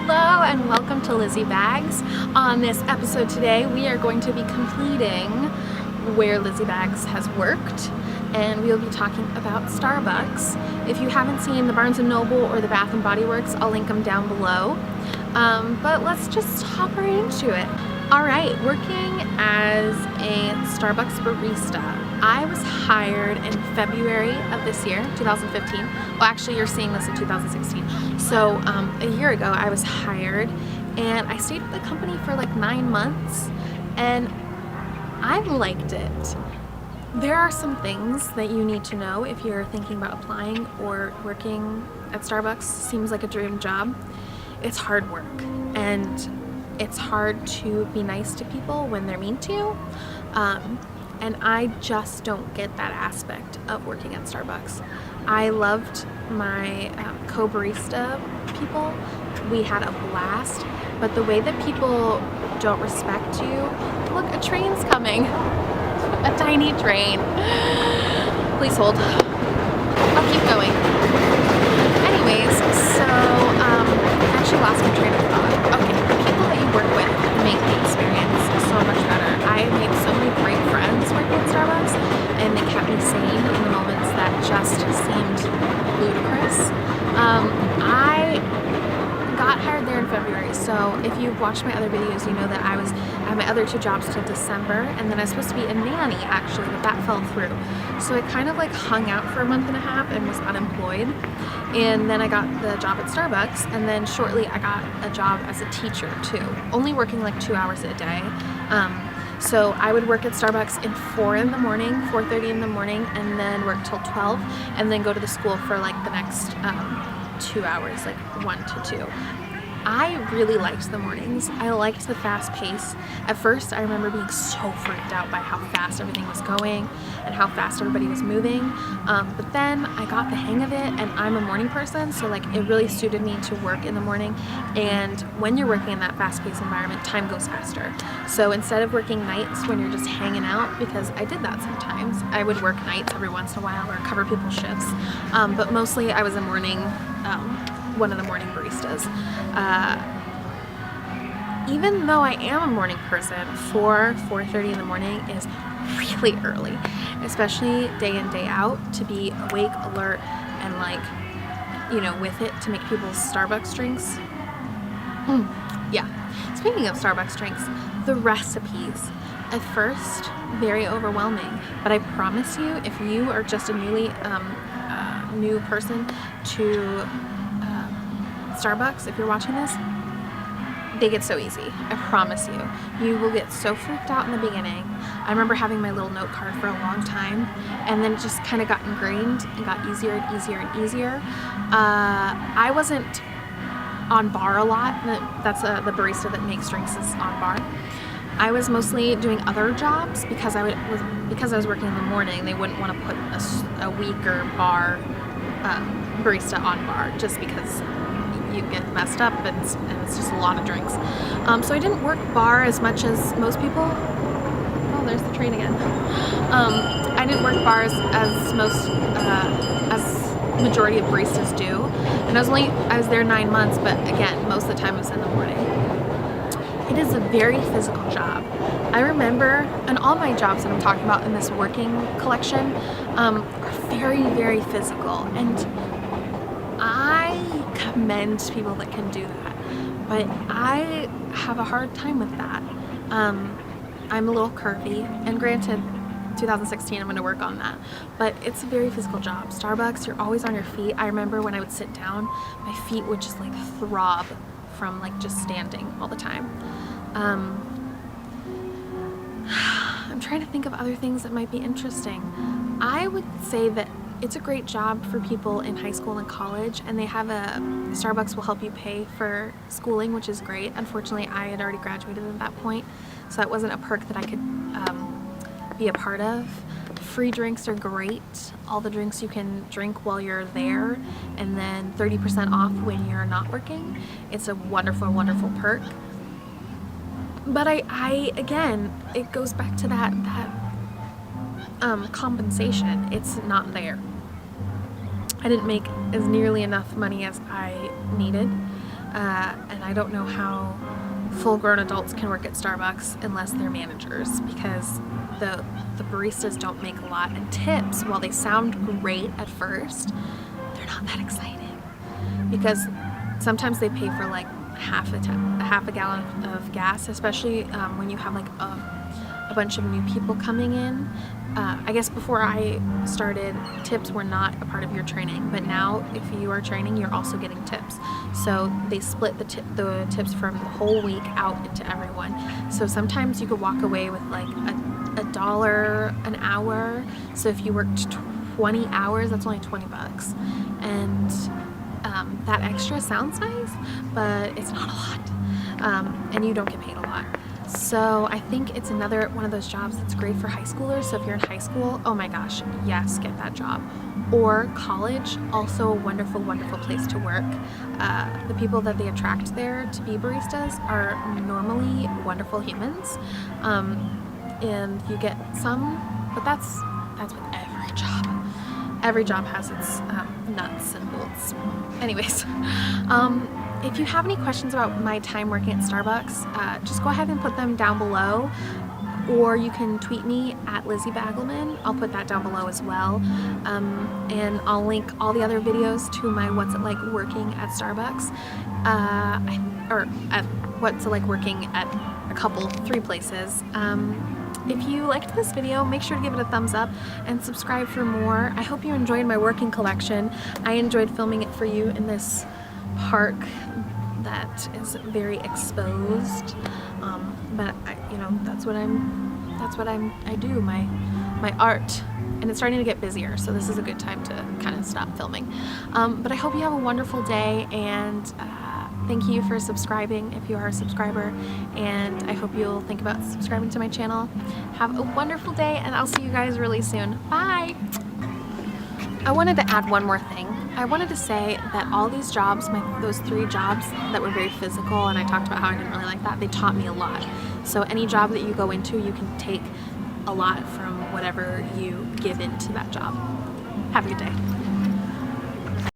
Hello and welcome to Lizzie Bags. On this episode today, we are going to be completing where Lizzie Bags has worked, and we'll be talking about Starbucks. If you haven't seen the Barnes & Noble or the Bath & Body Works, I'll link them down below. But let's just hop right into it. Alright, working as a Starbucks barista. I was hired in February of this year, 2015. Well, actually, you're seeing this in 2016. So a year ago, I was hired, and I stayed with the company for like 9 months, and I liked it. There are some things that you need to know if you're thinking about applying or working at Starbucks. Seems like a dream job. It's hard work, and it's hard to be nice to people when they're mean to you. And I just don't get that aspect of working at Starbucks. I loved my co-barista people. We had a blast, but the way that people don't respect you. Look, a train's coming. A tiny train. Please hold. I'll keep going. Anyways, so I actually lost my train of thought. Okay, the people that you work with make the experience so much better. I made so many great friends working at Starbucks, and they kept me sane in the moments that just seemed ludicrous. I got hired there in February, so if you've watched my other videos, you know that I had my other 2 jobs till December, and then I was supposed to be a nanny actually, but that fell through. So I kind of like hung out for a month and a half and was unemployed, and then I got the job at Starbucks, and then shortly I got a job as a teacher too, only working like 2 hours a day. So I would work at Starbucks in 4:30 in the morning, and then work till 12, and then go to the school for like the next 2 hours, like 1 to 2. I really liked the mornings. I liked the fast pace. At first, I remember being so freaked out by how fast everything was going and how fast everybody was moving. But then I got the hang of it, and I'm a morning person, so like it really suited me to work in the morning. And when you're working in that fast-paced environment, time goes faster. So instead of working nights when you're just hanging out, because I did that sometimes, I would work nights every once in a while or cover people's shifts. But mostly I was a morning, one of the morning baristas. Even though I am a morning person, 4:30 in the morning is really early, especially day in, day out, to be awake, alert, and like, you know, with it to make people's Starbucks drinks. Yeah. Speaking of Starbucks drinks, the recipes. At first, very overwhelming, but I promise you, if you are just a new person to Starbucks, if you're watching this, they get so easy. I promise you. You will get so freaked out in the beginning. I remember having my little note card for a long time, and then it just kind of got ingrained and got easier and easier and easier. I wasn't on bar a lot. That's the barista that makes drinks is on bar. I was mostly doing other jobs because I was working in the morning. They wouldn't want to put a weaker bar barista on bar just because you get messed up, and it's just a lot of drinks. So I didn't work bar as much as most people. Oh, there's the train again. I didn't work bars as majority of baristas do, and I was there 9 months, but again, most of the time it was in the morning. It is a very physical job. I remember, and all my jobs that I'm talking about in this working collection are very, very physical, and I commend people that can do that, but I have a hard time with that. I'm a little curvy, and granted, 2016 I'm going to work on that, but it's a very physical job. Starbucks, you're always on your feet. I remember when I would sit down, my feet would just like throb from like just standing all the time. I'm trying to think of other things that might be interesting. I would say that it's a great job for people in high school and college, and they have Starbucks will help you pay for schooling, which is great. Unfortunately, I had already graduated at that point, so that wasn't a perk that I could be a part of. Free drinks are great. All the drinks you can drink while you're there, and then 30% off when you're not working. It's a wonderful, wonderful perk. But I again, it goes back to that compensation. It's not there. I didn't make as nearly enough money as I needed. and I don't know how full-grown adults can work at Starbucks unless they're managers, because the baristas don't make a lot, and tips, while they sound great at first, they're not that exciting, because sometimes they pay for like half a gallon of gas, especially when you have like a bunch of new people coming in. I guess before I started, tips were not a part of your training, but now if you are training, you're also getting tips. So they split the tips from the whole week out into everyone. So sometimes you could walk away with like $1 an hour. So if you worked 20 hours, that's only 20 bucks. And that extra sounds nice, but it's not a lot. And you don't get paid a lot. So I think it's another one of those jobs that's great for high schoolers. So if you're in high school, oh my gosh, yes, get that job. Or college, also a wonderful, wonderful place to work. The people that they attract there to be baristas are normally wonderful humans. And you get some, but that's with every job. Every job has its nuts and bolts. Anyways, if you have any questions about my time working at Starbucks, just go ahead and put them down below, or you can tweet me at Lizzie Bagelman. I'll put that down below as well, and I'll link all the other videos to my What's It Like Working at Starbucks, or at What's It Like Working at three places. If you liked this video, make sure to give it a thumbs up and subscribe for more. I hope you enjoyed my working collection. I enjoyed filming it for you in this park that is very exposed, but that's what I do, my art, and it's starting to get busier, so this is a good time to kind of stop filming. But I hope you have a wonderful day, and thank you for subscribing if you are a subscriber, and I hope you'll think about subscribing to my channel. Have a wonderful day, and I'll see you guys really soon. Bye! I wanted to add one more thing. I wanted to say that all these jobs, those 3 jobs that were very physical, and I talked about how I didn't really like that, they taught me a lot. So any job that you go into, you can take a lot from whatever you give into that job. Have a good day.